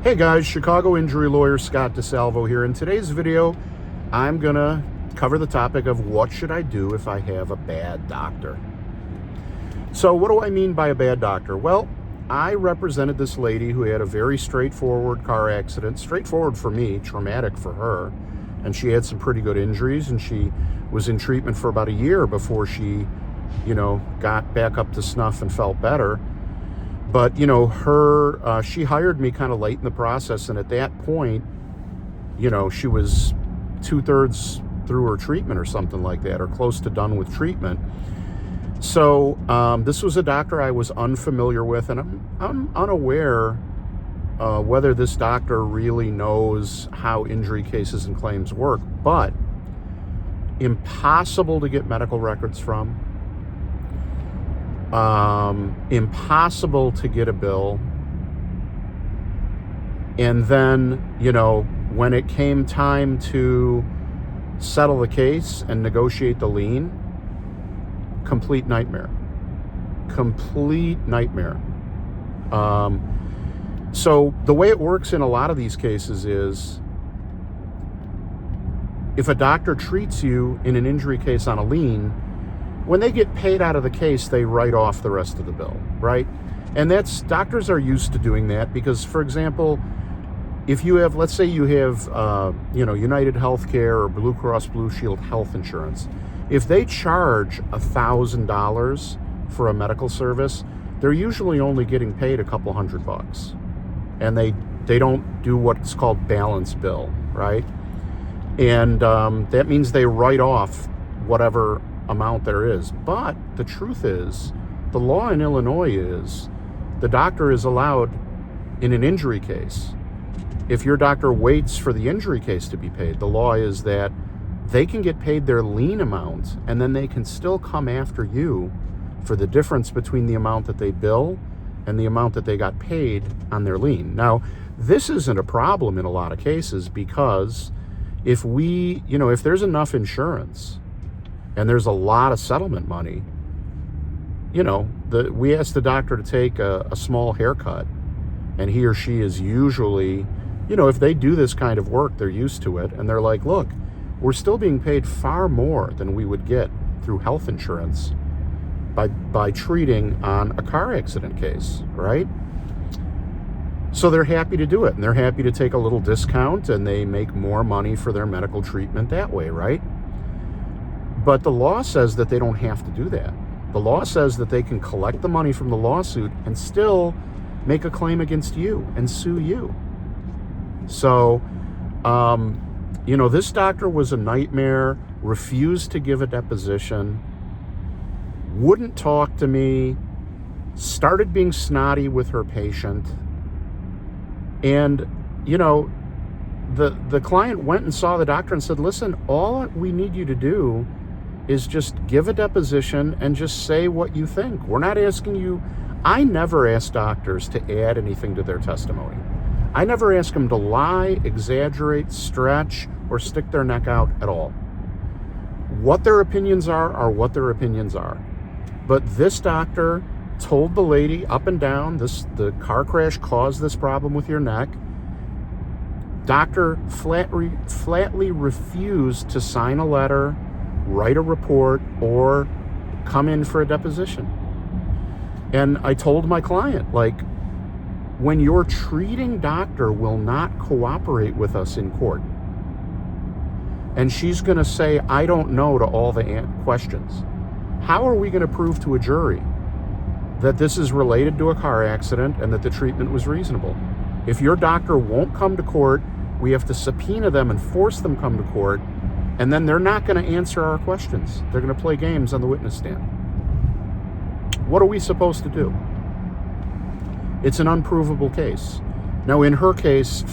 Hey guys, Chicago injury lawyer Scott DeSalvo here. In today's video, I'm gonna cover the topic of what should I do if I have a bad doctor. So what do I mean by a bad doctor? Well, I represented this lady who had a very straightforward car accident, straightforward for me, traumatic for her, and she had some pretty good injuries, and she was in treatment for about a year before she, got back up to snuff and felt better. But, she hired me kind of late in the process. And at that point, she was 2/3 through her treatment or something like that, or close to done with treatment. So this was a doctor I was unfamiliar with, and I'm unaware whether this doctor really knows how injury cases and claims work, but impossible to get medical records from. Impossible to get a bill. And then, when it came time to settle the case and negotiate the lien, complete nightmare. So the way it works in a lot of these cases is, if a doctor treats you in an injury case on a lien, when they get paid out of the case, they write off the rest of the bill, right? And doctors are used to doing that because, for example, if you have, let's say you have, United Healthcare or Blue Cross Blue Shield health insurance, if they charge $1,000 for a medical service, they're usually only getting paid a couple $100, and they don't do what's called balance bill, right? And that means they write off whatever amount there is. But the truth is, the law in Illinois is the doctor is allowed in an injury case. If your doctor waits for the injury case to be paid, the law is that they can get paid their lien amount, and then they can still come after you for the difference between the amount that they bill and the amount that they got paid on their lien. Now, this isn't a problem in a lot of cases, because if there's enough insurance and there's a lot of settlement money, we ask the doctor to take a small haircut, and he or she is usually, if they do this kind of work, they're used to it, and they're like, look, we're still being paid far more than we would get through health insurance by treating on a car accident case, right? So they're happy to do it, and they're happy to take a little discount, and they make more money for their medical treatment that way, right? But the law says that they don't have to do that. The law says that they can collect the money from the lawsuit and still make a claim against you and sue you. So, this doctor was a nightmare, refused to give a deposition, wouldn't talk to me, started being snotty with her patient. And, the client went and saw the doctor and said, listen, all we need you to do is just give a deposition and just say what you think. We're not asking you. I never ask doctors to add anything to their testimony. I never ask them to lie, exaggerate, stretch, or stick their neck out at all. What their opinions are what their opinions are. But this doctor told the lady up and down, the car crash caused this problem with your neck. Doctor flatly refused to sign a letter, write a report, or come in for a deposition. And I told my client, when your treating doctor will not cooperate with us in court, and she's going to say, I don't know, to all the questions, how are we going to prove to a jury that this is related to a car accident and that the treatment was reasonable? If your doctor won't come to court, we have to subpoena them and force them come to court, and then they're not going to answer our questions. They're going to play games on the witness stand. What are we supposed to do? It's an unprovable case. Now, in her case,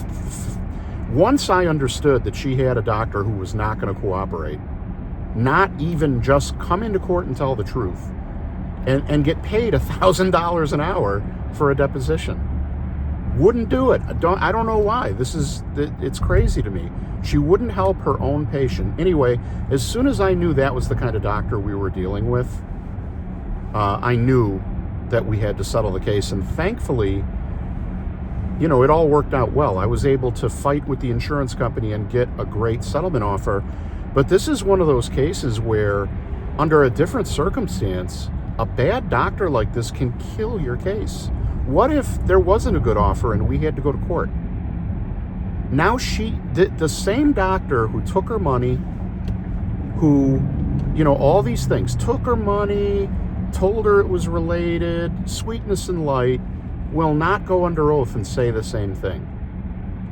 once I understood that she had a doctor who was not going to cooperate, not even just come into court and tell the truth, and get paid $1,000 an hour for a deposition, wouldn't do it. I don't know why. It's crazy to me. She wouldn't help her own patient. Anyway, as soon as I knew that was the kind of doctor we were dealing with, I knew that we had to settle the case. And thankfully, you know, it all worked out well. I was able to fight with the insurance company and get a great settlement offer. But this is one of those cases where, under a different circumstance, a bad doctor like this can kill your case. What if there wasn't a good offer and we had to go to court? Now the same doctor who took her money, who, you know, all these things, took her money, told her it was related, sweetness and light, will not go under oath and say the same thing.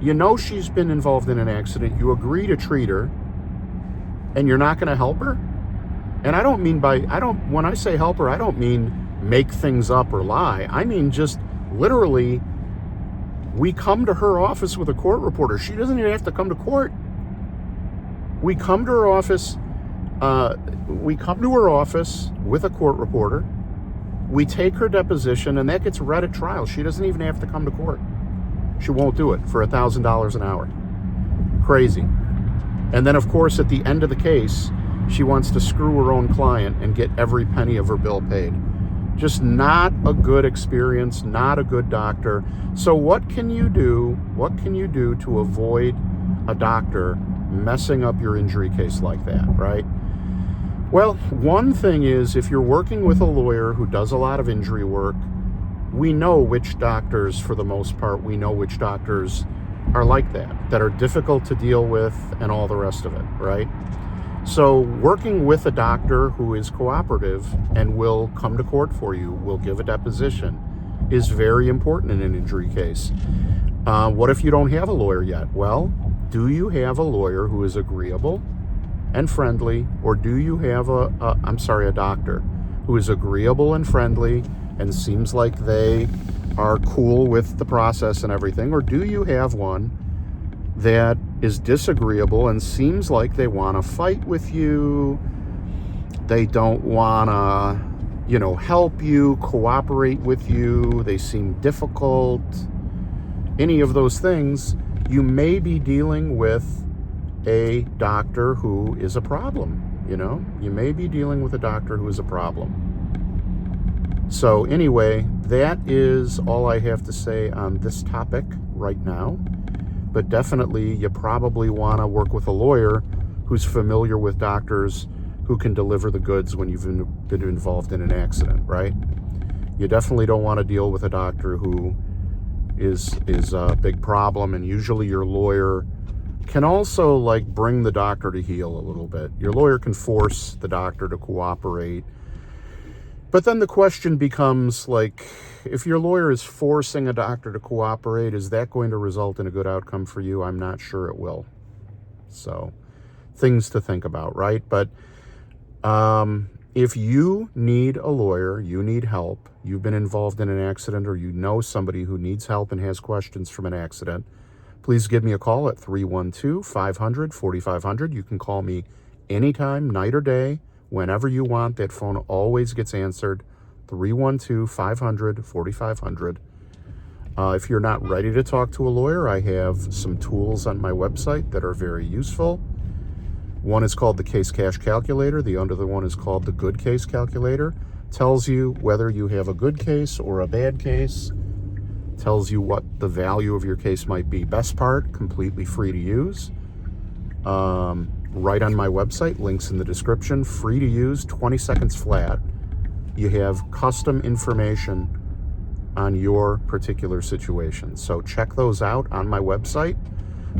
You know she's been involved in an accident, you agree to treat her, and you're not going to help her? And when I say help her, I don't mean make things up or lie. I mean just literally, we come to her office with a court reporter. She doesn't even have to come to court. We come to her office. With a court reporter. We take her deposition, and that gets read at trial. She doesn't even have to come to court. She won't do it for $1,000 an hour. Crazy. And then, of course, at the end of the case, she wants to screw her own client and get every penny of her bill paid. Just not a good experience, not a good doctor. So what can you do? What can you do to avoid a doctor messing up your injury case like that, right? Well, one thing is, if you're working with a lawyer who does a lot of injury work, we know which doctors, for the most part, we know which doctors are like that are difficult to deal with and all the rest of it, right? So working with a doctor who is cooperative and will come to court for you, will give a deposition, is very important in an injury case. What if you don't have a lawyer yet? Well, do you have a lawyer who is agreeable and friendly, or do you have a doctor who is agreeable and friendly and seems like they are cool with the process and everything, or do you have one that is disagreeable and seems like they want to fight with you, they don't want to, help you, cooperate with you, they seem difficult, any of those things? You may be dealing with a doctor who is a problem, You may be dealing with a doctor who is a problem. So anyway, that is all I have to say on this topic right now. But definitely, you probably want to work with a lawyer who's familiar with doctors who can deliver the goods when you've been involved in an accident, right? You definitely don't want to deal with a doctor who is a big problem, and usually your lawyer can also bring the doctor to heel a little bit. Your lawyer can force the doctor to cooperate. But then the question becomes, if your lawyer is forcing a doctor to cooperate, is that going to result in a good outcome for you? I'm not sure it will. So, things to think about, right? But if you need a lawyer, you need help, you've been involved in an accident, or you know somebody who needs help and has questions from an accident, please give me a call at 312-500-4500. You can call me anytime, night or day, whenever you want. That phone always gets answered. 312-500-4500. If you're not ready to talk to a lawyer, I have some tools on my website that are very useful. One is called the Case Cash Calculator. The other one is called the Good Case Calculator. Tells you whether you have a good case or a bad case. Tells you what the value of your case might be. Best part, completely free to use. Right on my website, links in the description, free to use, 20 seconds flat. You have custom information on your particular situation. So check those out on my website.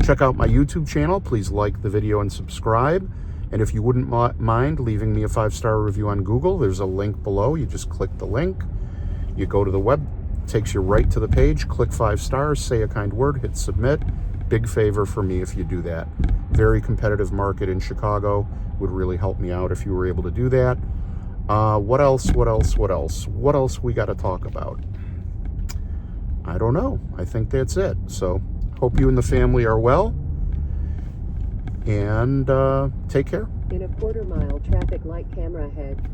Check out my YouTube channel. Please like the video and subscribe. And if you wouldn't mind leaving me a 5-star review on Google, there's a link below. You just click the link. You go to the web, takes you right to the page, click 5 stars, say a kind word, hit submit. Big favor for me if you do that. Very competitive market in Chicago. Would really help me out if you were able to do that. What else we got to talk about? I don't know. I think that's it. So hope you and the family are well. And take care. In a quarter-mile traffic light, camera ahead.